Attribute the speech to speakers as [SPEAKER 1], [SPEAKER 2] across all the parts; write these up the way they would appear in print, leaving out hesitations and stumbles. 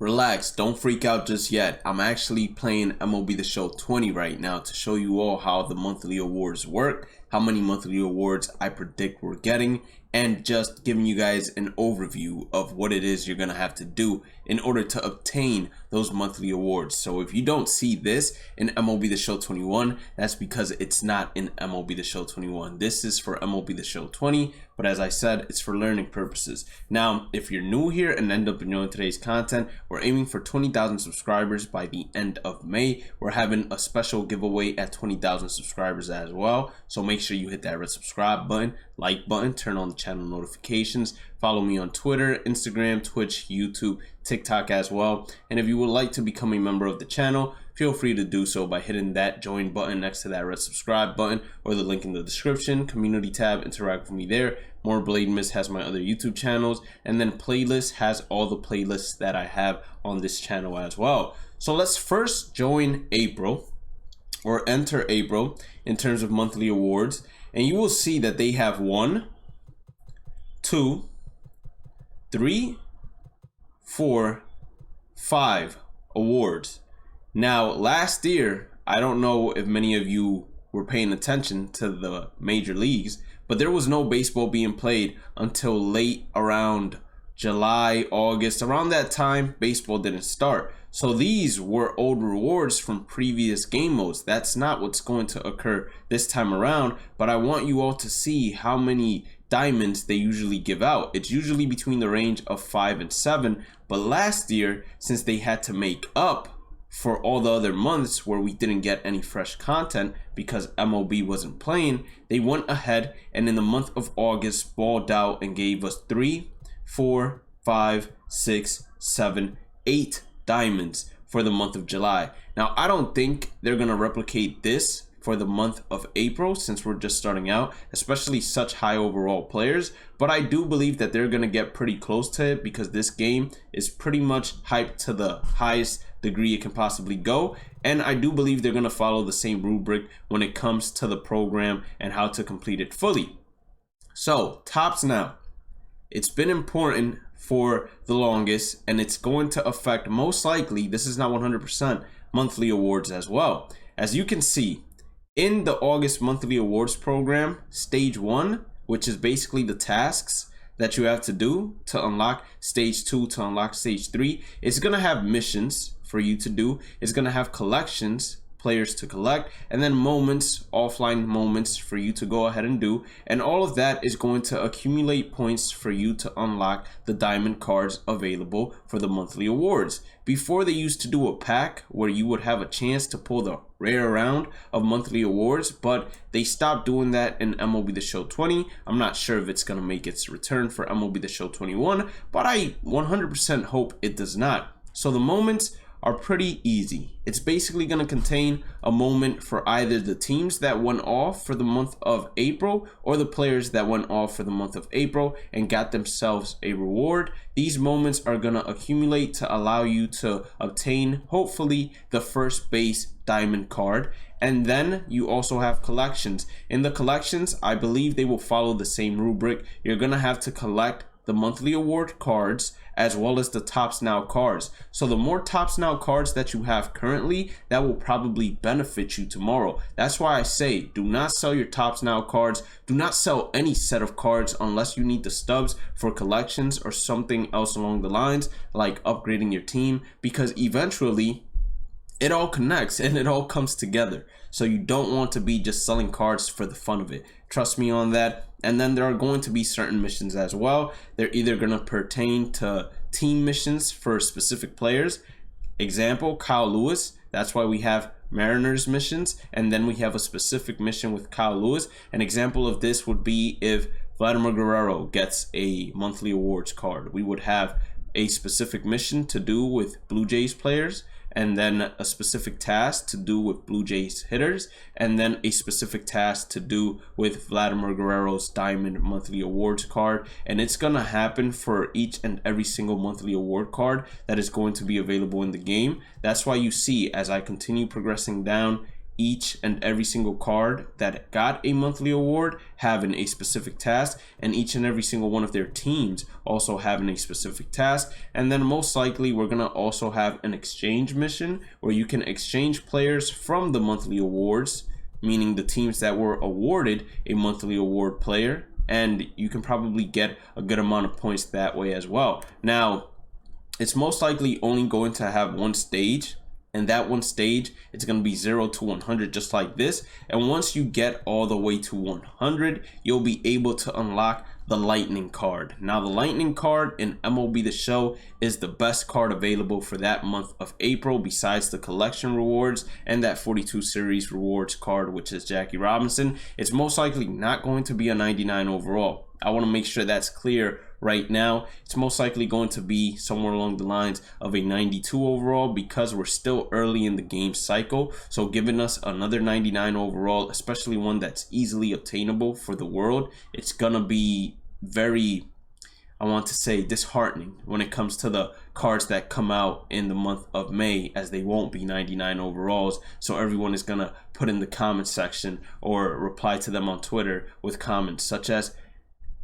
[SPEAKER 1] Relax, don't freak out just yet. I'm actually playing MLB The Show 20 right now to show you all how the monthly awards work, how many monthly awards I predict we're getting, and just giving you guys an overview of what it is you're going to have to do in order to obtain those monthly awards. So if you don't see this in MLB The Show 21, that's because it's not in MLB The Show 21. This is for MLB The Show 20, but as I said, it's for learning purposes. Now, if you're new here and end up enjoying today's content, we're aiming for 20,000 subscribers by the end of May. We're having a special giveaway at 20,000 subscribers as well. So make sure you hit that red subscribe button, like button, turn on the channel notifications, follow me on Twitter, Instagram, Twitch, YouTube, TikTok as well. And if you would like to become a member of the channel, feel free to do so by hitting that join button next to that red subscribe button or the link in the description. Community tab, interact with me there. More Bhlademyst has my other YouTube channels, and then playlist has all the playlists that I have on this channel as well. So let's first join April, or enter April in terms of monthly awards, and you will see that they have 1, 2, 3, 4, 5 awards. Now, last year, I don't know if many of you were paying attention to the major leagues, but there was no baseball being played until late around July, August. Around that time, baseball didn't start. So these were old rewards from previous game modes. That's not what's going to occur this time around, but I want you all to see how many diamonds they usually give out. It's usually between the range of 5 and 7, but last year, since they had to make up for all the other months where we didn't get any fresh content because MLB wasn't playing, they went ahead and in the month of August balled out and gave us 3, 4, 5, 6, 7, 8 diamonds for the month of July. Now, I don't think they're going to replicate this for the month of April since we're just starting out, especially such high overall players, but I do believe that they're going to get pretty close to it because this game is pretty much hyped to the highest degree it can possibly go, and I do believe they're going to follow the same rubric when it comes to the program and how to complete it fully. So, tops now. It's been important for the longest, and it's going to affect, most likely, this is not 100%, monthly awards as well. As you can see, in the August monthly awards program, stage 1, which is basically the tasks that you have to do to unlock stage 2 to unlock stage 3, it's going to have missions for you to do. It's going to have collections, players to collect, and then moments, offline moments for you to go ahead and do, and all of that is going to accumulate points for you to unlock the diamond cards available for the monthly awards. Before, they used to do a pack where you would have a chance to pull the rare round of monthly awards, but they stopped doing that in MLB The Show 20. I'm not sure if it's going to make its return for MLB The Show 21, but I 100% hope it does not. So the moments are pretty easy. It's basically going to contain a moment for either the teams that went off for the month of April or the players that went off for the month of April and got themselves a reward. These moments are going to accumulate to allow you to obtain, hopefully, the first base diamond card. And then you also have collections. In the collections, I believe they will follow the same rubric. You're going to have to collect the monthly award cards as well as the Tops Now cards. So the more Tops Now cards that you have currently, that will probably benefit you tomorrow. That's why I say do not sell your Tops Now cards. Do not sell any set of cards unless you need the stubs for collections or something else along the lines like upgrading your team, because eventually it all connects and it all comes together. So you don't want to be just selling cards for the fun of it. Trust me on that. And then there are going to be certain missions as well. They're either going to pertain to team missions for specific players. Example, Kyle Lewis. That's why we have Mariners missions. And then we have a specific mission with Kyle Lewis. An example of this would be if Vladimir Guerrero gets a monthly awards card. We would have a specific mission to do with Blue Jays players, and then a specific task to do with Blue Jays hitters, and then a specific task to do with Vladimir Guerrero's Diamond Monthly Awards card. And it's going to happen for each and every single monthly award card that is going to be available in the game. That's why you see, as I continue progressing down each and every single card that got a monthly award having a specific task, and each and every single one of their teams also having a specific task. And then most likely we're gonna also have an exchange mission where you can exchange players from the monthly awards, meaning the teams that were awarded a monthly award player, and you can probably get a good amount of points that way as well. Now, it's most likely only going to have one stage, and that one stage, it's going to be 0 to 100 just like this. And once you get all the way to 100, you'll be able to unlock the lightning card. Now, the lightning card in MLB The Show is the best card available for that month of April, besides the collection rewards and that 42 series rewards card, which is Jackie Robinson. It's most likely not going to be a 99 overall. I want to make sure that's clear right now. It's most likely going to be somewhere along the lines of a 92 overall, because we're still early in the game cycle. So giving us another 99 overall, especially one that's easily obtainable for the world, it's gonna be very, I want to say, disheartening when it comes to the cards that come out in the month of May, as they won't be 99 overalls. So everyone is gonna put in the comment section or reply to them on Twitter with comments such as,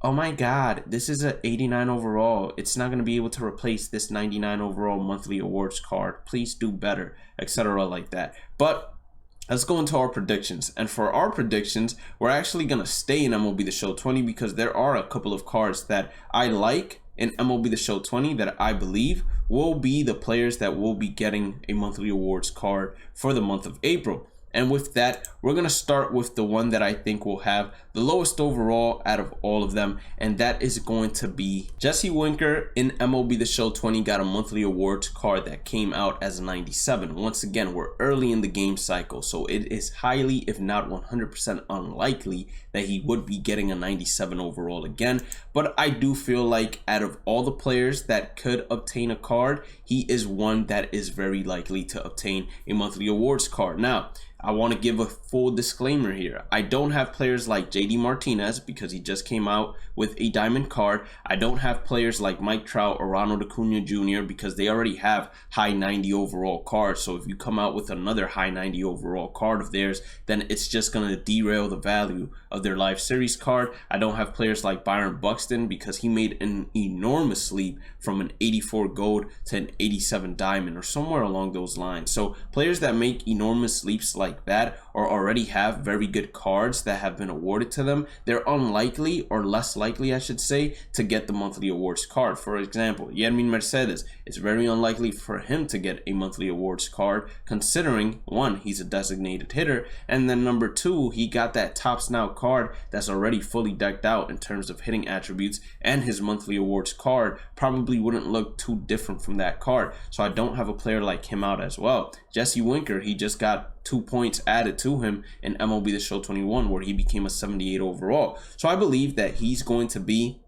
[SPEAKER 1] oh my god, this is an 89 overall. It's not going to be able to replace this 99 overall monthly awards card. Please do better, etc. like that. But let's go into our predictions. And for our predictions, we're actually going to stay in MLB The Show 20, because there are a couple of cards that I like in MLB The Show 20 that I believe will be the players that will be getting a monthly awards card for the month of April. And with that, we're going to start with the one that I think will have the lowest overall out of all of them, and that is going to be Jesse Winker. In MLB The Show 20 got a monthly awards card that came out as a 97. Once again, we're early in the game cycle, so it is highly, if not 100% unlikely that he would be getting a 97 overall again. But I do feel like out of all the players that could obtain a card, he is one that is very likely to obtain a monthly awards card. Now, I want to give a full disclaimer here. I don't have players like JD Martinez, because he just came out with a diamond card. I don't have players like Mike Trout or Ronald Acuna Jr. because they already have high 90 overall cards. So if you come out with another high 90 overall card of theirs, then it's just going to derail the value of their live series card. I don't have players like Byron Buxton, because he made an enormous leap from an 84 gold to an 87 diamond or somewhere along those lines. So players that make enormous leaps like that, or already have very good cards that have been awarded to them, they're unlikely, or less likely I should say, to get the monthly awards card. For example, Yermin Mercedes, it's very unlikely for him to get a monthly awards card, considering one, he's a designated hitter, and then number two, he got that Topps Now card that's already fully decked out in terms of hitting attributes, and his monthly awards card probably wouldn't look too different from that card. So I don't have a player like him out as well. Jesse Winker, he just got 2 points added to him in MLB The Show 21, where he became a 78 overall. So I believe that he's going to be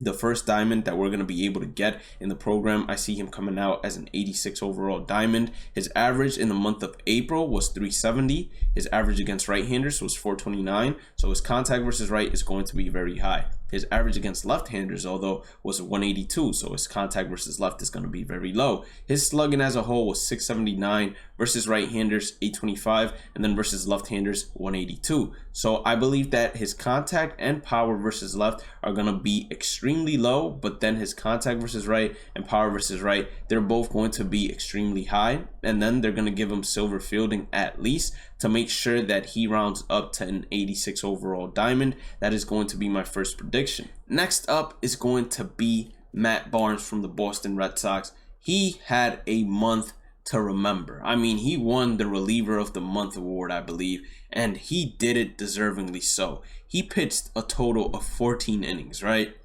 [SPEAKER 1] the first diamond that we're going to be able to get in the program. I see him coming out as an 86 overall diamond. His average in the month of April was 370. His average against right-handers was 429. So his contact versus right is going to be very high. His average against left-handers, although, was 182, so his contact versus left is going to be very low. His slugging as a whole was 679 versus right-handers 825, and then versus left-handers 182. So I believe that his contact and power versus left are going to be extremely low, but then his contact versus right and power versus right, they're both going to be extremely high, and then they're going to give him silver fielding at least to make sure that he rounds up to an 86 overall diamond. That is going to be my first prediction. Next up is going to be Matt Barnes from the Boston Red Sox. He had a month to remember. I mean, he won the Reliever of the Month award, I believe, and he did it deservingly so. He pitched a total of 14 innings, right?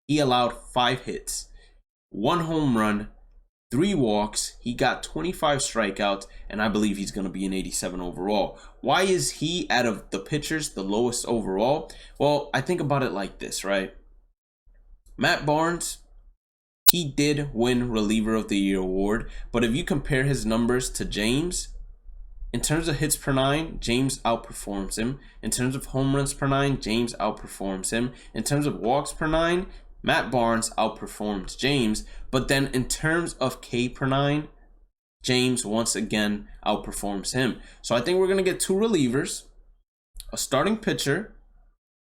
[SPEAKER 1] He allowed 5 hits, 1 home run, 3 walks. He got 25 strikeouts, and I believe he's going to be an 87 overall. Why is he, out of the pitchers, the lowest overall? Well, I think about it like this, right? Matt Barnes, he did win Reliever of the Year award, but if you compare his numbers to James, in terms of hits per 9, James outperforms him. In terms of home runs per 9, James outperforms him. In terms of walks per 9, Matt Barnes outperforms James. But then in terms of K per 9, James once again outperforms him. So I think we're going to get 2 relievers, a starting pitcher,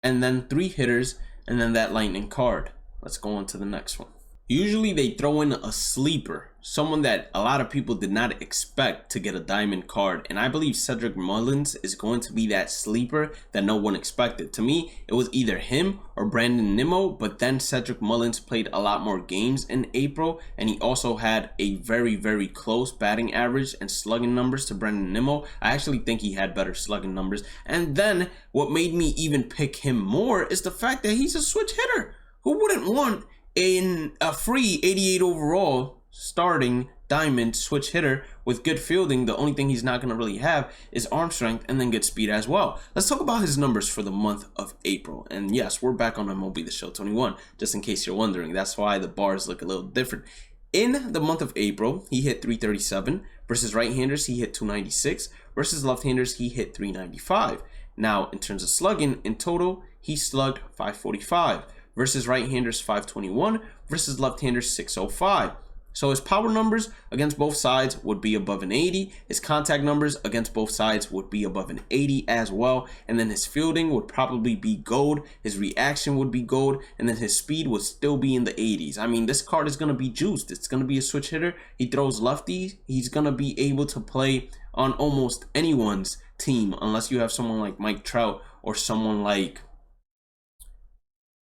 [SPEAKER 1] and then 3 hitters, and then that lightning card. Let's go on to the next one. Usually they throw in a sleeper, someone that a lot of people did not expect to get a diamond card, and I believe Cedric Mullins is going to be that sleeper that no one expected. To me, it was either him or Brandon Nimmo, but then Cedric Mullins played a lot more games in April, and he also had a very, very close batting average and slugging numbers to Brandon Nimmo. I actually think he had better slugging numbers. And then what made me even pick him more is the fact that he's a switch hitter. Who wouldn't want in a free 88 overall starting diamond switch hitter with good fielding? The only thing he's not going to really have is arm strength and then good speed as well. Let's talk about his numbers for the month of April. And yes, we're back on MLB The Show 21, just in case you're wondering. That's why the bars look a little different. In the month of April, he hit 337. Versus right-handers, he hit 296. Versus left-handers, he hit 395. Now, in terms of slugging, in total, he slugged 545. Versus right-handers 521, versus left-handers 605. So his power numbers against both sides would be above an 80. His contact numbers against both sides would be above an 80 as well. And then his fielding would probably be gold. His reaction would be gold. And then his speed would still be in the 80s. I mean, this card is going to be juiced. It's going to be a switch hitter. He throws lefties. He's going to be able to play on almost anyone's team, unless you have someone like Mike Trout or someone like,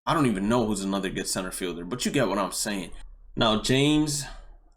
[SPEAKER 1] I don't even know who's another good center fielder, but you get what I'm saying. Now, James,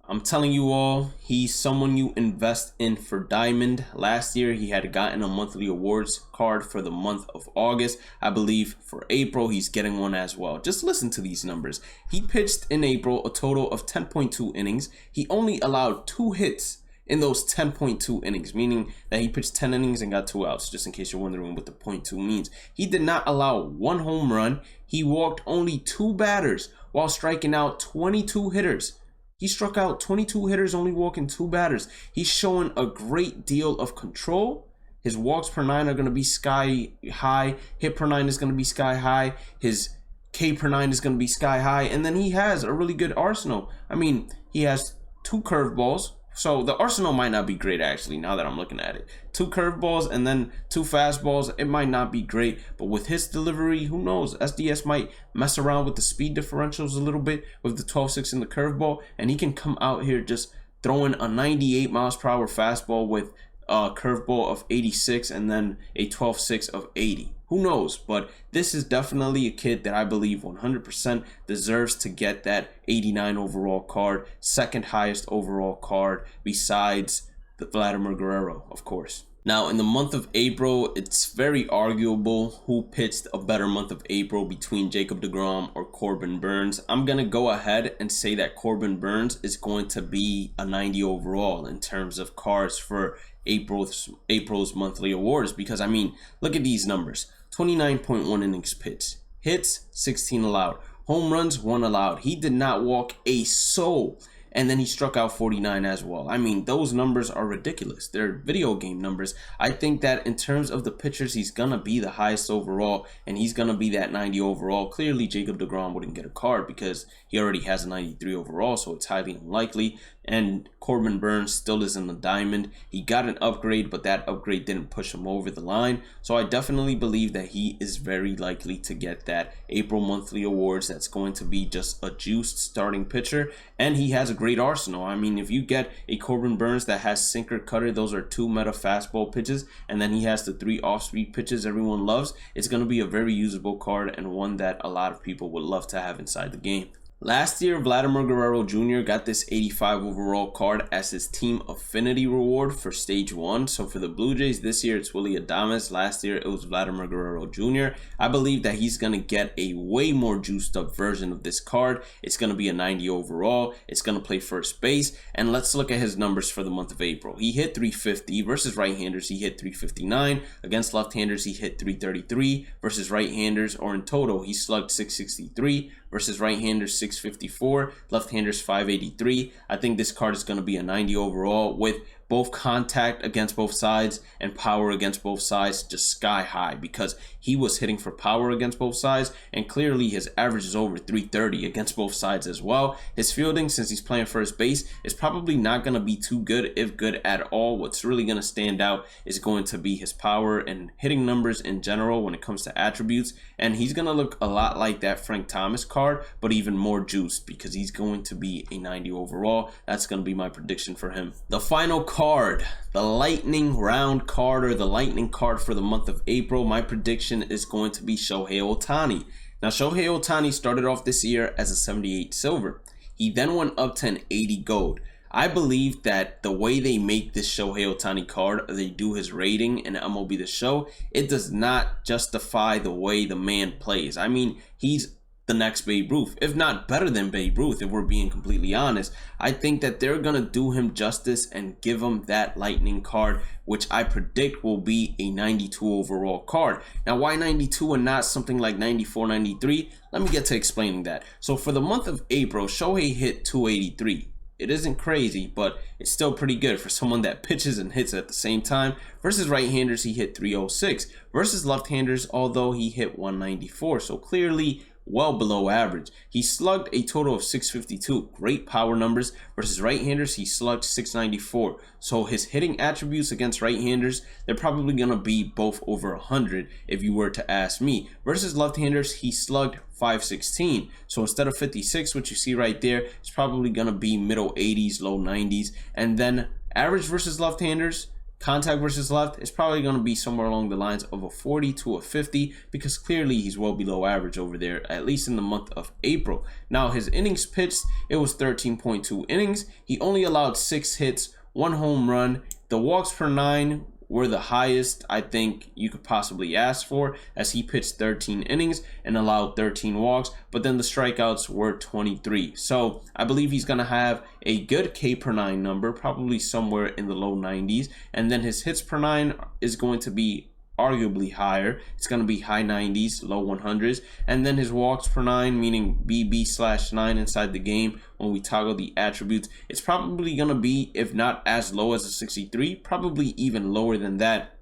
[SPEAKER 1] I'm telling you all, he's someone you invest in for diamond. Last year, he had gotten a monthly awards card for the month of August. I believe for April, he's getting one as well. Just listen to these numbers. He pitched in April a total of 10.2 innings. He only allowed 2 hits in those 10.2 innings, meaning that he pitched 10 innings and got 2 outs, just in case you're wondering what the 0.2 means. He did not allow 1 home run. He walked only 2 batters while striking out 22 hitters. He struck out 22 hitters, only walking 2 batters. He's showing a great deal of control. His walks per 9 are going to be sky high. Hit per 9 is going to be sky high. His K per 9 is going to be sky high. And then he has a really good arsenal. I mean, he has 2 curveballs. So the arsenal might not be great, actually, now that I'm looking at it. 2 curveballs and then 2 fastballs. It might not be great, but with his delivery, who knows? SDS might mess around with the speed differentials a little bit with the 12.6 in the curveball, and he can come out here just throwing a 98 miles per hour fastball with a curveball of 86 and then a 12.6 of 80. Who knows? But this is definitely a kid that I believe 100% deserves to get that 89 overall card, second highest overall card besides the Vladimir Guerrero, of course. Now, in the month of April, it's very arguable who pitched a better month of April between Jacob Degrom or Corbin Burnes. I'm going to go ahead and say that Corbin Burnes is going to be a 90 overall in terms of cards for April's monthly awards, because, I mean, look at these numbers. 29.1 innings pitched. Hits, 16 allowed. Home runs, 1 allowed. He did not walk a soul. And then he struck out 49 as well. I mean, those numbers are ridiculous. They're video game numbers. I think that in terms of the pitchers, he's going to be the highest overall, and he's going to be that 90 overall. Clearly, Jacob Degrom wouldn't get a card because he already has a 93 overall, so it's highly unlikely. And Corbin Burnes still is in the diamond. He got an upgrade, but that upgrade didn't push him over the line. So I definitely believe that he is very likely to get that April monthly awards. That's going to be just a juiced starting pitcher, and he has a great arsenal. I mean, if you get a Corbin Burnes that has sinker, cutter, those are 2 meta fastball pitches, and then he has the 3 off-speed pitches everyone loves, it's going to be a very usable card and one that a lot of people would love to have inside the game. Last year, Vladimir Guerrero Jr. got this 85 overall card as his team affinity reward for stage 1. So for the Blue Jays this year, it's Willy Adames. Last year, it was Vladimir Guerrero Jr. I believe that he's going to get a way more juiced up version of this card. It's going to be a 90 overall. It's going to play first base. And let's look at his numbers for the month of April. He hit 350 versus right-handers. He hit 359. Against left-handers, he hit 333 versus right-handers, or in total, he slugged 663 versus right-handers 654, left-handers 583. I think this card is going to be a 90 overall with both contact against both sides and power against both sides just sky high, because he was hitting for power against both sides, and clearly his average is over 330 against both sides as well. His fielding, since he's playing first base, is probably not going to be too good, if good at all. What's really going to stand out is going to be his power and hitting numbers in general when it comes to attributes, and he's going to look a lot like that Frank Thomas card, but even more juiced, because he's going to be a 90 overall. That's going to be my prediction for him. The final card, the lightning round card, or the lightning card for the month of April, my prediction is going to be Shohei Ohtani. Now, Shohei Ohtani started off this year as a 78 silver. He then went up to an 80 gold. I believe that the way they make this Shohei Ohtani card, or they do his rating in MLB The Show, it does not justify the way the man plays. I mean, he's the next Babe Ruth, if not better than Babe Ruth, if we're being completely honest. I think that they're going to do him justice and give him that lightning card, which I predict will be a 92 overall card. Now, why 92 and not something like 94, 93? Let me get to explaining that. So for the month of April, Shohei hit 283. It isn't crazy, but it's still pretty good for someone that pitches and hits at the same time. Versus right-handers, he hit 306. Versus left-handers, although he hit 194. So clearly well below average. He slugged a total of 652. Great power numbers. Versus right-handers, he slugged 694. So his hitting attributes against right-handers, they're probably going to be both over 100 if you were to ask me. Versus left-handers, he slugged 516. So instead of 56, which you see right there, it's probably going to be middle 80s, low 90s. And then average versus left-handers, contact versus left, is probably going to be somewhere along the lines of a 40 to a 50, because clearly he's well below average over there, at least in the month of April. Now, his innings pitched, it was 13.2 innings. He only allowed 6 hits, 1 home run. The walks per 9 were the highest I think you could possibly ask for, as he pitched 13 innings and allowed 13 walks, but then the strikeouts were 23. So I believe he's going to have a good K per 9 number, probably somewhere in the low 90s, and then his hits per 9 is going to be arguably higher. It's going to be high 90s, low 100s, and then his walks per 9, meaning BB/9 inside the game, when we toggle the attributes, it's probably going to be, if not as low as a 63, probably even lower than that.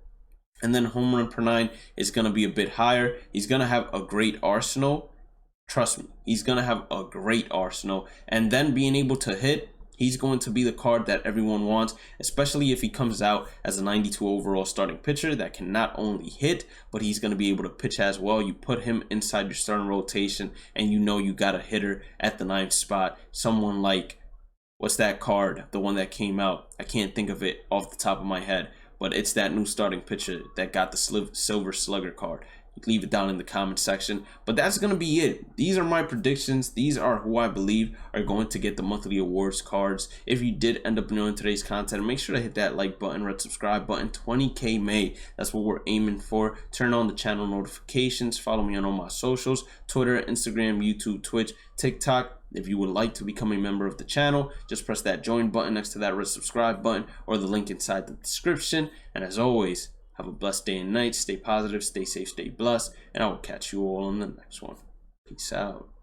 [SPEAKER 1] And then home run per 9 is going to be a bit higher. He's going to have a great arsenal. Trust me, he's going to have a great arsenal. And then being able to hit, he's going to be the card that everyone wants, especially if he comes out as a 92 overall starting pitcher that can not only hit, but he's going to be able to pitch as well. You put him inside your starting rotation, and you know you got a hitter at the 9th spot. Someone like, what's that card? The one that came out. I can't think of it off the top of my head, but it's that new starting pitcher that got the Silver Slugger card. Leave it down in the comment section. But that's going to be it. These are my predictions. These are who I believe are going to get the monthly awards cards. If you did end up enjoying today's content, make sure to hit that like button, red subscribe button. 20K May, that's what we're aiming for. Turn on the channel notifications. Follow me on all my socials: Twitter, Instagram, YouTube, Twitch, TikTok. If you would like to become a member of the channel, just press that join button next to that red subscribe button, or the link inside the description. And as always, have a blessed day and night. Stay positive, stay safe, stay blessed, and I will catch you all on the next one. Peace out.